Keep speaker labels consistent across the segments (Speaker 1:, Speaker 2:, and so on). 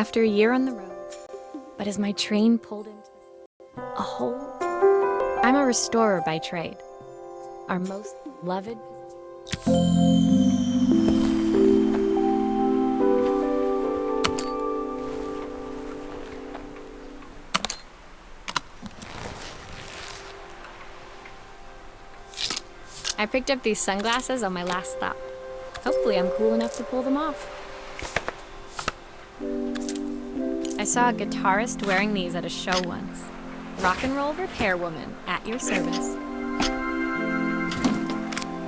Speaker 1: After a year on the road, but as my train pulled into a hole, I'm a restorer by trade, our most beloved possession. I picked up these sunglasses on my last stop. Hopefully I'm cool enough to pull them off. I saw a guitarist wearing these at a show once. Rock and roll repair woman, at your service.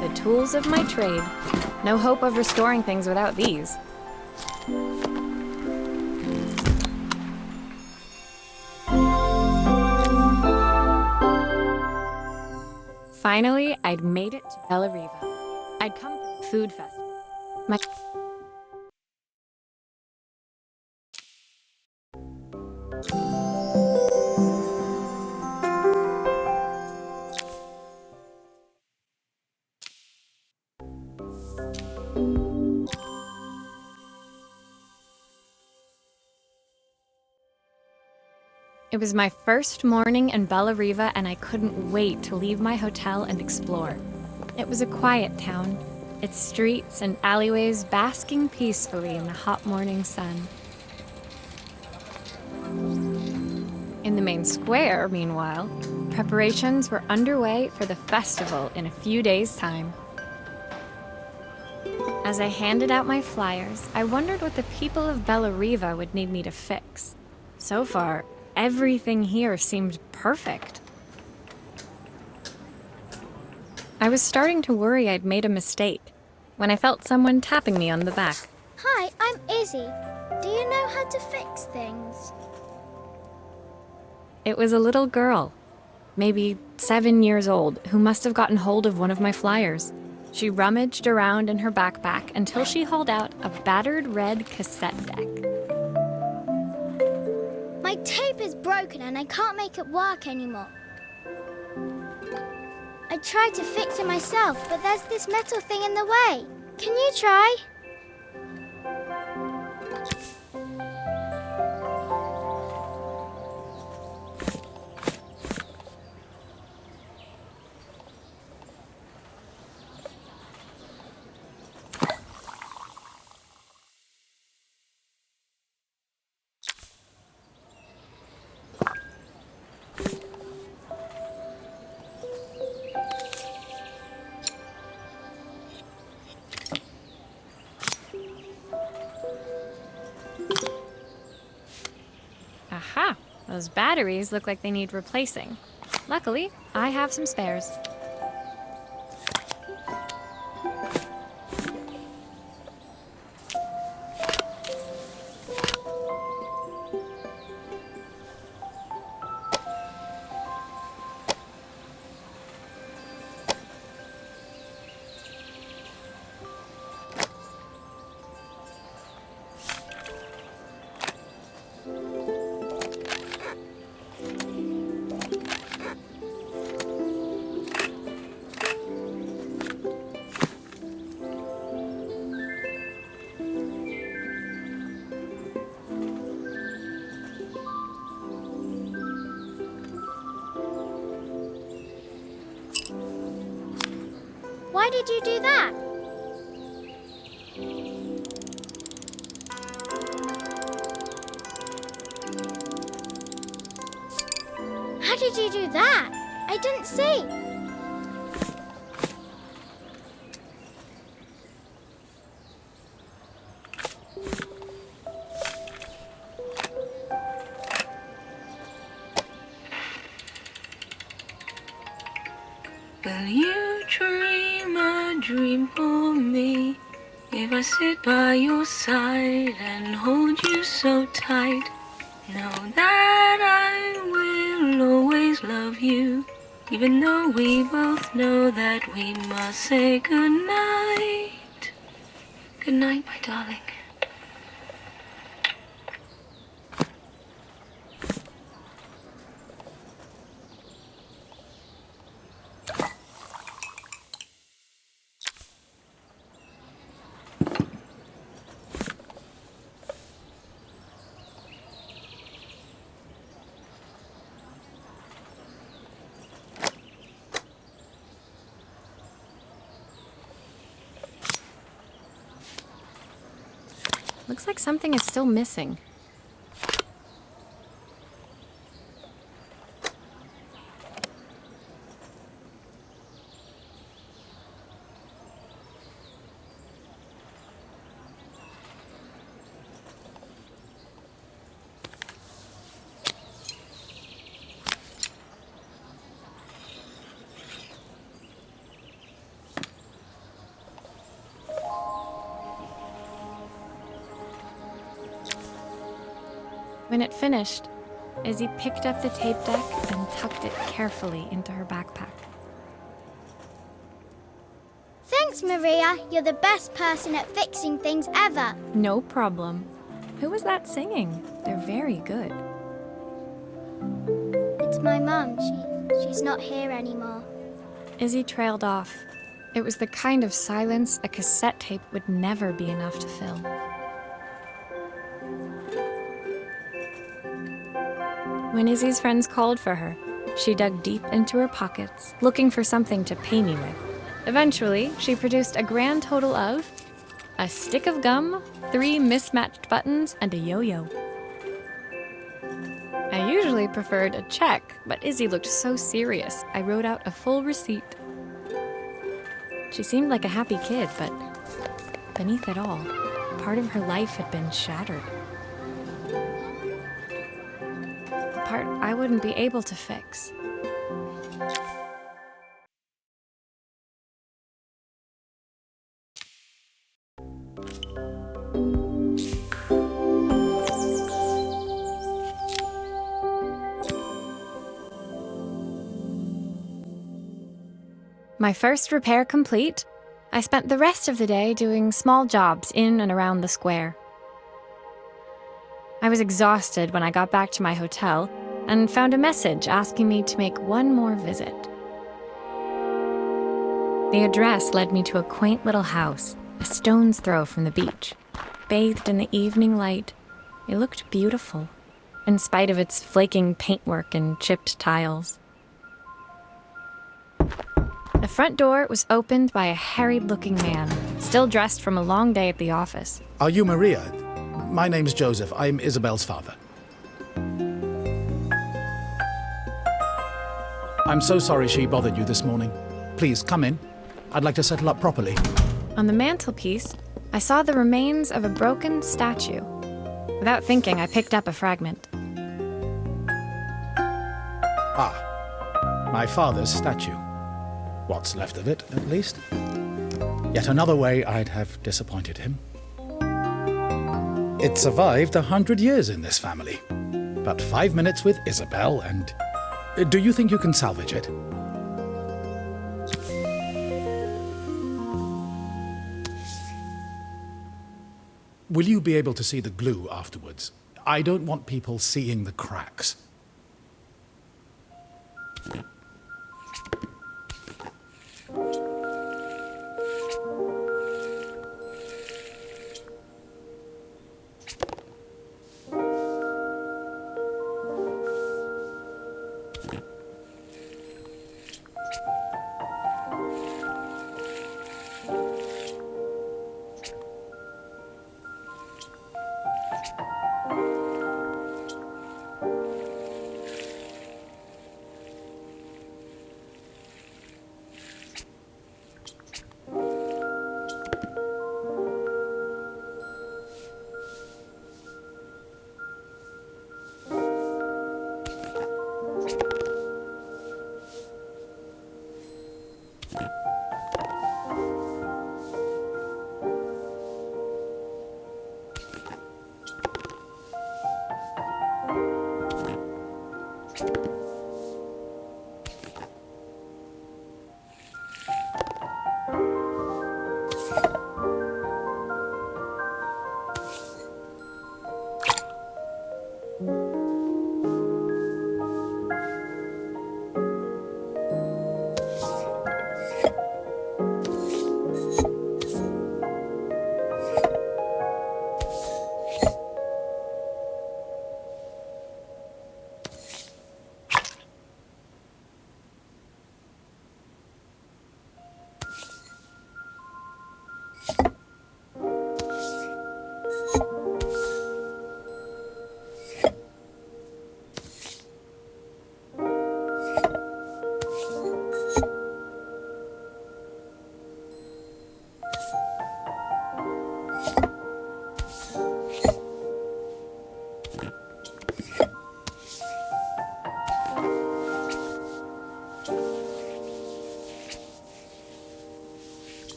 Speaker 1: The tools of my trade. No hope of restoring things without these. Finally, I'd made it to Bella Riva. I'd come for the food festival. It was my first morning in Bella Riva, and I couldn't wait to leave my hotel and explore. It was a quiet town, its streets and alleyways basking peacefully in the hot morning sun. In the main square, meanwhile, preparations were underway for the festival in a few days' time. As I handed out my flyers, I wondered what the people of Bella Riva would need me to fix. So far, everything here seemed perfect. I was starting to worry I'd made a mistake when I felt someone tapping me on the back.
Speaker 2: Hi, I'm Izzy. Do you know how to fix things?
Speaker 1: It was a little girl, maybe 7 years old, who must have gotten hold of one of my flyers. She rummaged around in her backpack until she hauled out a battered red cassette deck.
Speaker 2: My tape is broken and I can't make it work anymore. I tried to fix it myself, but there's this metal thing in the way. Can you try?
Speaker 1: Aha! Those batteries look like they need replacing. Luckily, I have some spares.
Speaker 2: Why did you do that? How did you do that? I didn't see.
Speaker 3: Will you dream a dream for me? If I sit by your side and hold you so tight, know that I will always love you, even though we both know that we must say goodnight. Good night, my darling.
Speaker 1: Looks like something is still missing. When it finished, Izzy picked up the tape deck and tucked it carefully into her backpack.
Speaker 2: Thanks, Maria. You're the best person at fixing things ever.
Speaker 1: No problem. Who was that singing? They're very good.
Speaker 2: It's my mum. She's not here anymore.
Speaker 1: Izzy trailed off. It was the kind of silence a cassette tape would never be enough to fill. When Izzy's friends called for her, she dug deep into her pockets, looking for something to pay me with. Eventually, she produced a grand total of a stick of gum, 3 mismatched buttons, and a yo-yo. I usually preferred a check, but Izzy looked so serious, I wrote out a full receipt. She seemed like a happy kid, but beneath it all, part of her life had been shattered. A part I wouldn't be able to fix. My first repair complete, I spent the rest of the day doing small jobs in and around the square. I was exhausted when I got back to my hotel and found a message asking me to make one more visit. The address led me to a quaint little house, a stone's throw from the beach. Bathed in the evening light, it looked beautiful, in spite of its flaking paintwork and chipped tiles. The front door was opened by a harried-looking man, still dressed from a long day at the office.
Speaker 4: Are you Maria? My name's Joseph. I'm Isabel's father. I'm so sorry she bothered you this morning. Please, come in. I'd like to settle up properly.
Speaker 1: On the mantelpiece, I saw the remains of a broken statue. Without thinking, I picked up a fragment.
Speaker 4: Ah, my father's statue. What's left of it, at least. Yet another way I'd have disappointed him. It survived 100 years in this family. But 5 minutes with Isabel and... Do you think you can salvage it? Will you be able to see the glue afterwards? I don't want people seeing the cracks.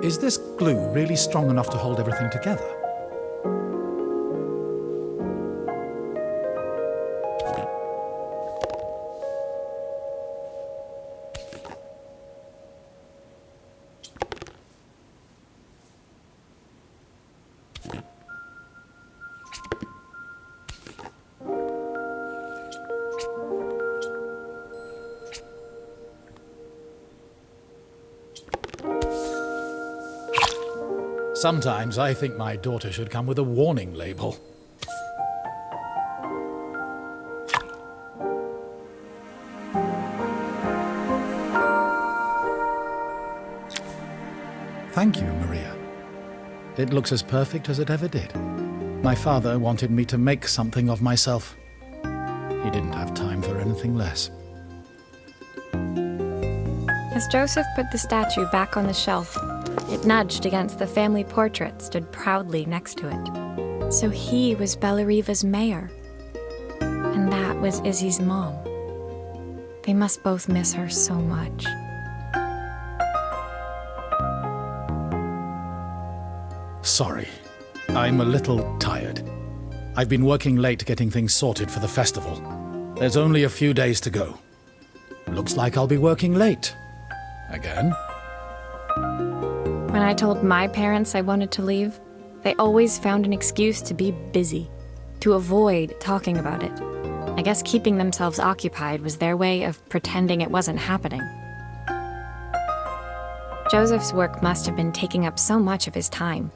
Speaker 4: Is this glue really strong enough to hold everything together? Sometimes I think my daughter should come with a warning label. Thank you, Maria. It looks as perfect as it ever did. My father wanted me to make something of myself. He didn't have time for anything less.
Speaker 1: As Joseph put the statue back on the shelf, it nudged against the family portrait stood proudly next to it. So he was Bellariva's mayor. And that was Izzy's mom. They must both miss her so much.
Speaker 4: Sorry, I'm a little tired. I've been working late getting things sorted for the festival. There's only a few days to go. Looks like I'll be working late. Again?
Speaker 1: When I told my parents I wanted to leave, they always found an excuse to be busy, to avoid talking about it. I guess keeping themselves occupied was their way of pretending it wasn't happening. Joseph's work must have been taking up so much of his time.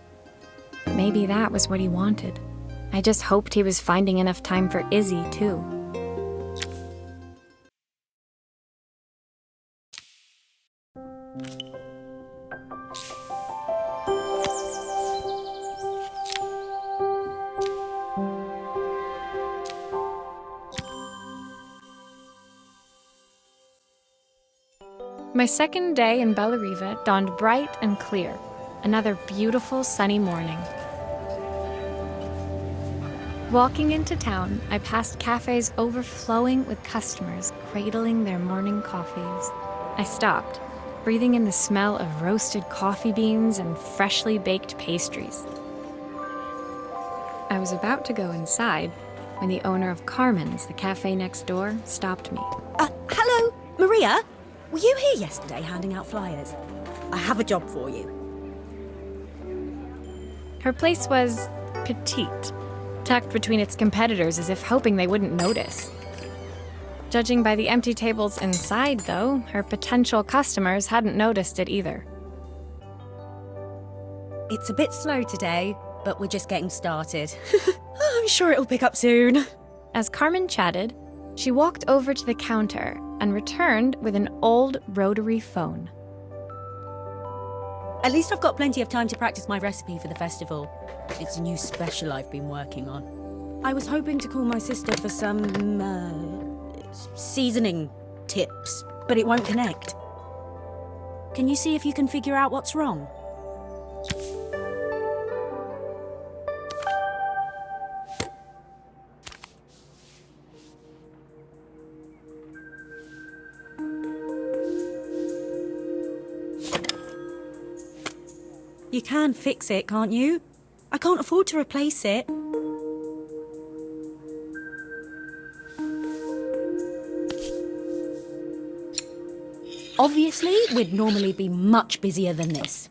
Speaker 1: But maybe that was what he wanted. I just hoped he was finding enough time for Izzy, too. My second day in Bellariva dawned bright and clear. Another beautiful sunny morning. Walking into town, I passed cafes overflowing with customers cradling their morning coffees. I stopped, breathing in the smell of roasted coffee beans and freshly baked pastries. I was about to go inside when the owner of Carmen's, the cafe next door, stopped me.
Speaker 5: Hello, Maria? Were you here yesterday handing out flyers? I have a job for you.
Speaker 1: Her place was petite, tucked between its competitors as if hoping they wouldn't notice. Judging by the empty tables inside, though, her potential customers hadn't noticed it either.
Speaker 5: It's a bit slow today, but we're just getting started. I'm sure it'll pick up soon.
Speaker 1: As Carmen chatted, she walked over to the counter and returned with an old rotary phone.
Speaker 5: At least I've got plenty of time to practice my recipe for the festival. It's a new special I've been working on. I was hoping to call my sister for some, seasoning tips, but it won't connect. Can you see if you can figure out what's wrong? You can fix it, can't you? I can't afford to replace it. Obviously, we'd normally be much busier than this.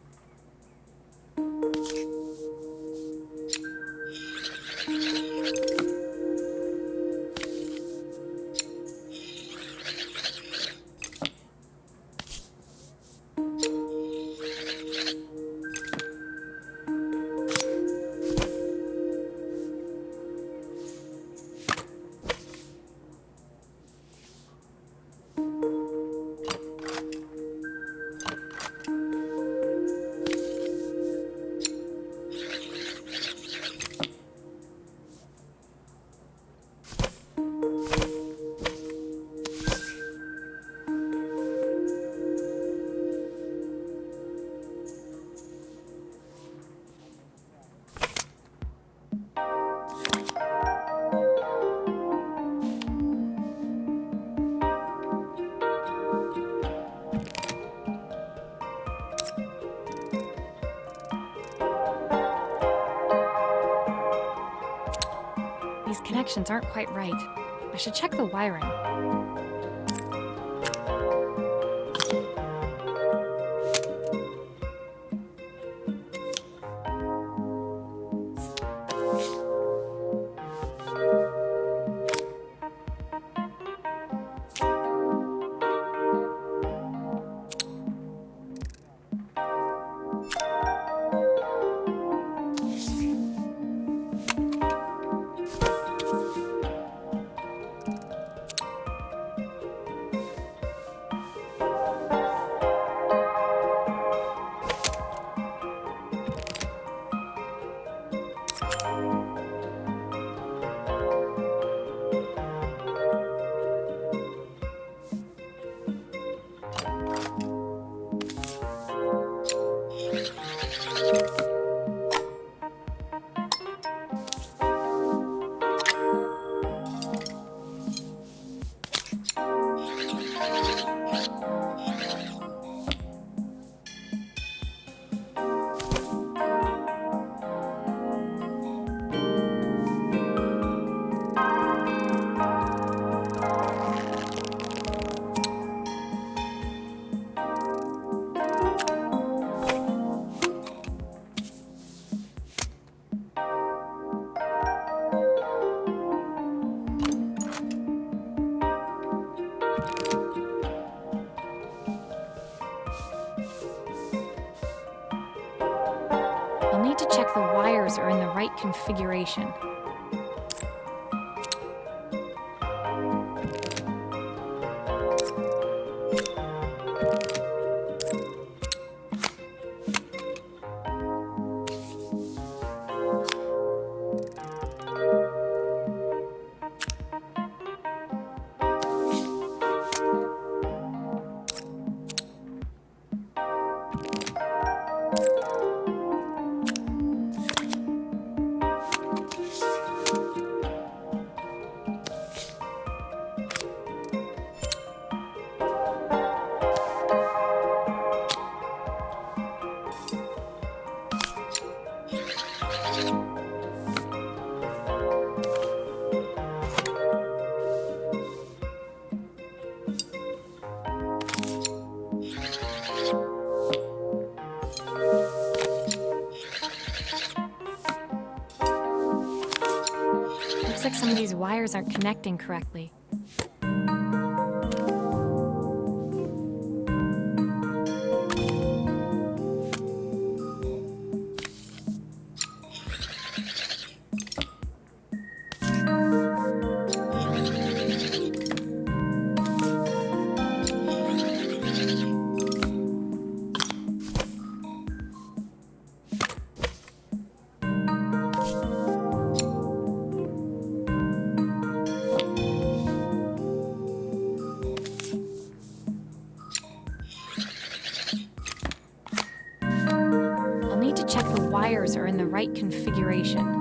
Speaker 1: These connections aren't quite right. I should check the wiring. I'll need to check the wires are in the right configuration. Looks like some of these wires aren't connecting correctly. Check the wires are in the right configuration.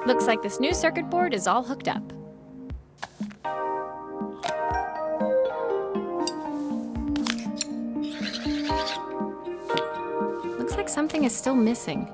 Speaker 1: Looks like this new circuit board is all hooked up. Looks like something is still missing.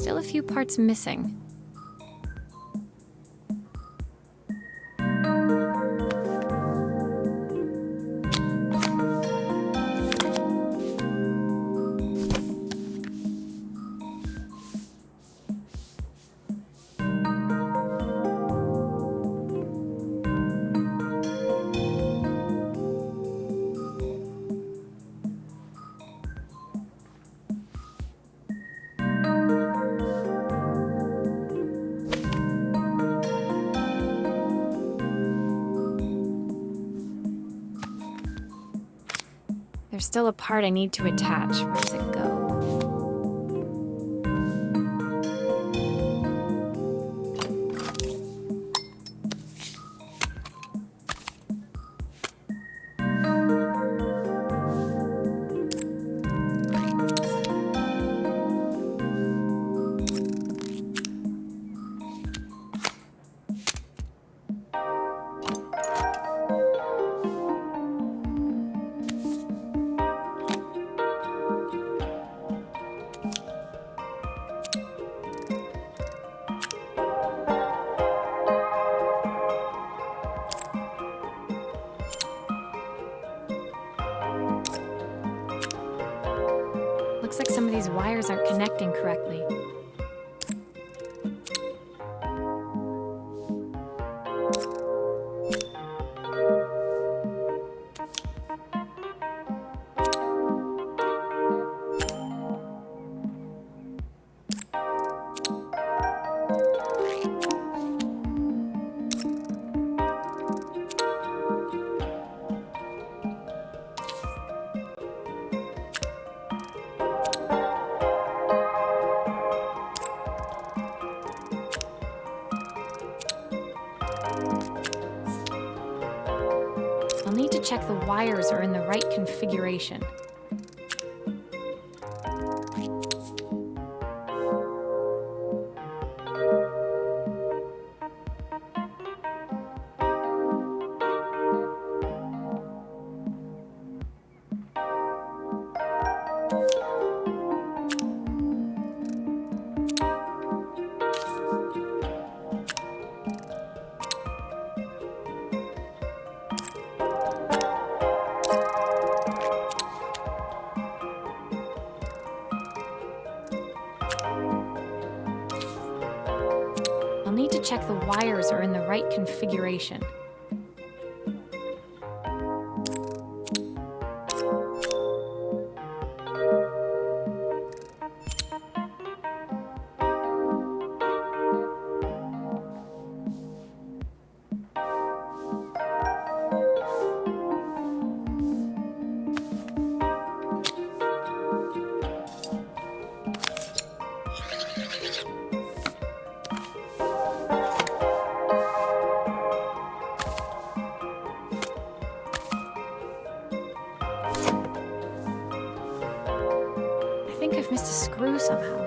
Speaker 1: still a few parts missing. There's still a part I need to attach. Where does it go? Looks like some of these wires aren't connecting correctly. I'll need to check the wires are in the right configuration. I'll need to check the wires are in the right configuration. I think I've missed a screw somehow.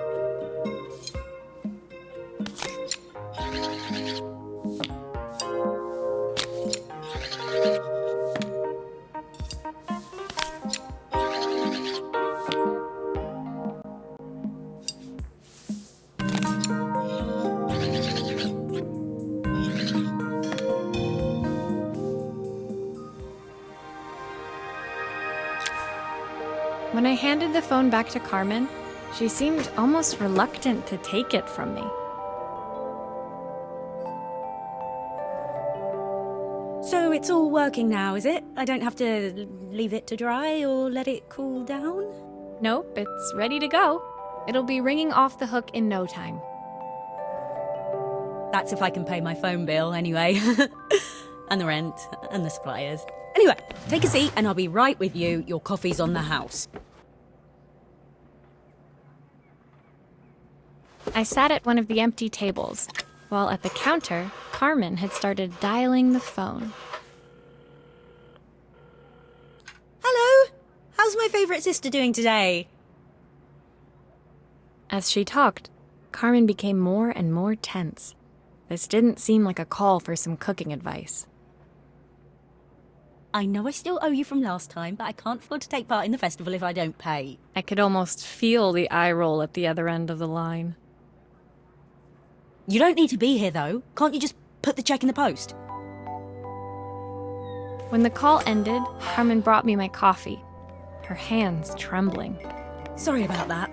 Speaker 1: When I handed the phone back to Carmen, she seemed almost reluctant to take it from me.
Speaker 5: So it's all working now, is it? I don't have to leave it to dry or let it cool down?
Speaker 1: Nope, it's ready to go. It'll be ringing off the hook in no time.
Speaker 5: That's if I can pay my phone bill anyway. And the rent, and the suppliers. Anyway, take a seat and I'll be right with you. Your coffee's on the house.
Speaker 1: I sat at one of the empty tables, while at the counter, Carmen had started dialing the phone.
Speaker 5: Hello? How's my favourite sister doing today?
Speaker 1: As she talked, Carmen became more and more tense. This didn't seem like a call for some cooking advice.
Speaker 5: I know I still owe you from last time, but I can't afford to take part in the festival if I don't pay.
Speaker 1: I could almost feel the eye roll at the other end of the line.
Speaker 5: You don't need to be here, though. Can't you just put the check in the post?
Speaker 1: When the call ended, Carmen brought me my coffee, her hands trembling.
Speaker 5: Sorry about that.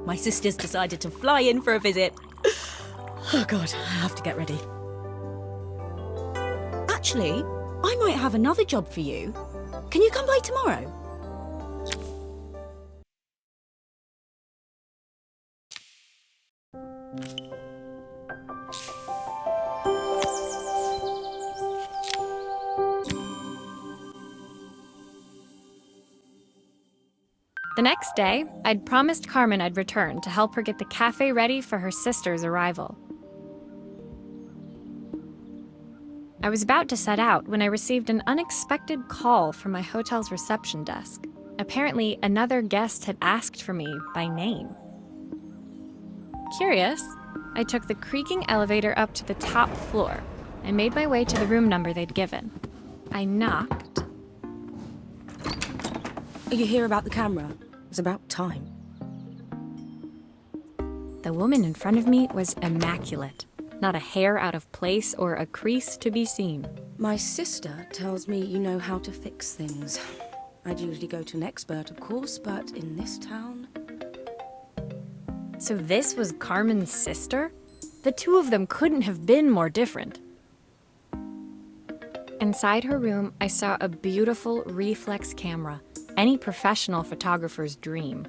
Speaker 5: My sister's decided to fly in for a visit. Oh, God, I have to get ready. Actually, I might have another job for you. Can you come by tomorrow?
Speaker 1: The next day, I'd promised Carmen I'd return to help her get the cafe ready for her sister's arrival. I was about to set out when I received an unexpected call from my hotel's reception desk. Apparently, another guest had asked for me by name. Curious, I took the creaking elevator up to the top floor and made my way to the room number they'd given. I knocked.
Speaker 5: Are you here about the camera? It's about time.
Speaker 1: The woman in front of me was immaculate. Not a hair out of place or a crease to be seen.
Speaker 6: My sister tells me you know how to fix things. I'd usually go to an expert, of course, but in this town...
Speaker 1: So this was Carmen's sister? The two of them couldn't have been more different. Inside her room, I saw a beautiful reflex camera, any professional photographer's dream.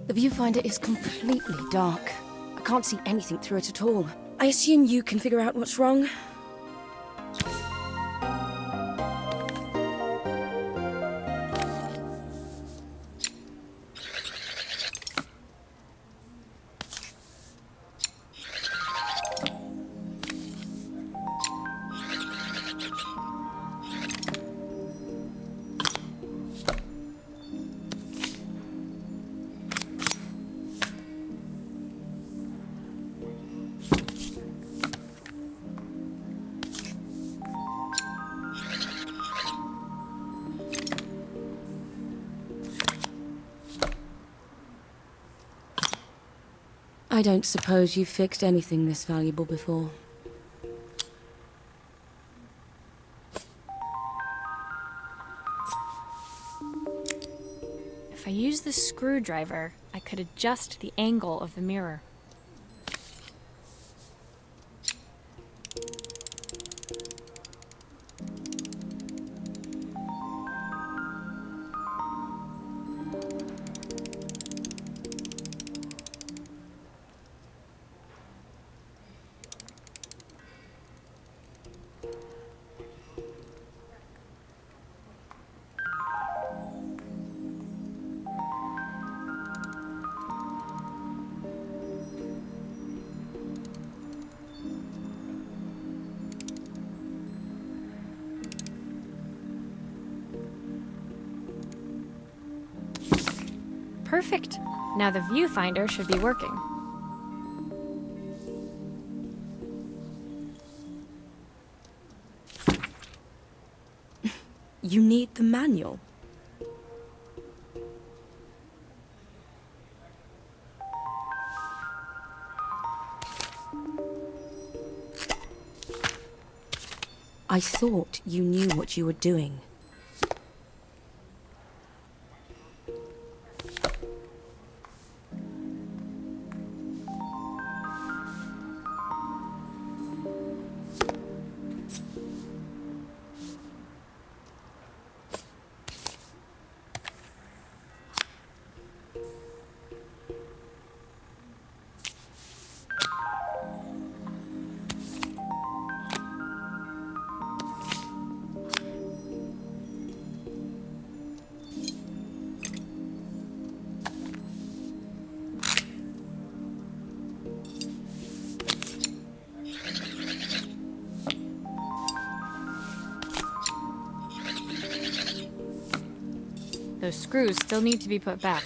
Speaker 6: The viewfinder is completely dark. I can't see anything through it at all. I assume you can figure out what's wrong. I don't suppose you've fixed anything this valuable before.
Speaker 1: If I used the screwdriver, I could adjust the angle of the mirror. Perfect. Now the viewfinder should be working.
Speaker 6: You need the manual. I thought you knew what you were doing.
Speaker 1: Those screws still need to be put back.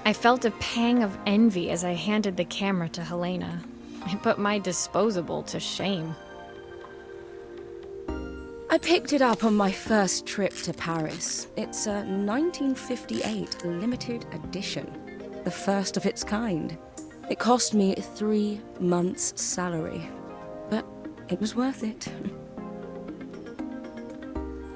Speaker 1: I felt a pang of envy as I handed the camera to Helena. It put my disposable to shame.
Speaker 6: I picked it up on my first trip to Paris. It's a 1958 limited edition, the first of its kind. It cost me 3 months' salary, but it was worth it.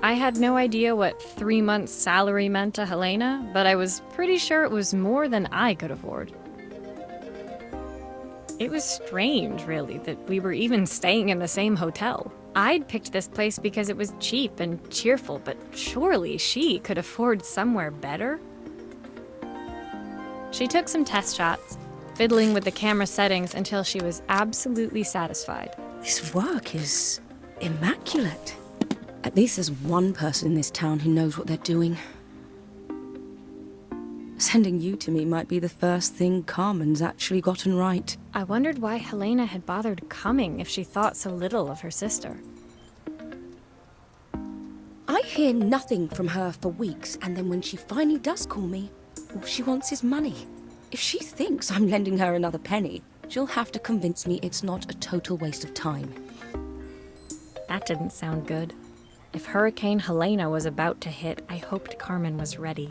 Speaker 1: I had no idea what 3 months' salary meant to Helena, but I was pretty sure it was more than I could afford. It was strange, really, that we were even staying in the same hotel. I'd picked this place because it was cheap and cheerful, but surely she could afford somewhere better? She took some test shots, fiddling with the camera settings until she was absolutely satisfied.
Speaker 6: This work is immaculate. At least there's one person in this town who knows what they're doing. Sending you to me might be the first thing Carmen's actually gotten right.
Speaker 1: I wondered why Helena had bothered coming if she thought so little of her sister.
Speaker 6: I hear nothing from her for weeks, and then when she finally does call me, all she wants is money. If she thinks I'm lending her another penny, she'll have to convince me it's not a total waste of time.
Speaker 1: That didn't sound good. If Hurricane Helena was about to hit, I hoped Carmen was ready.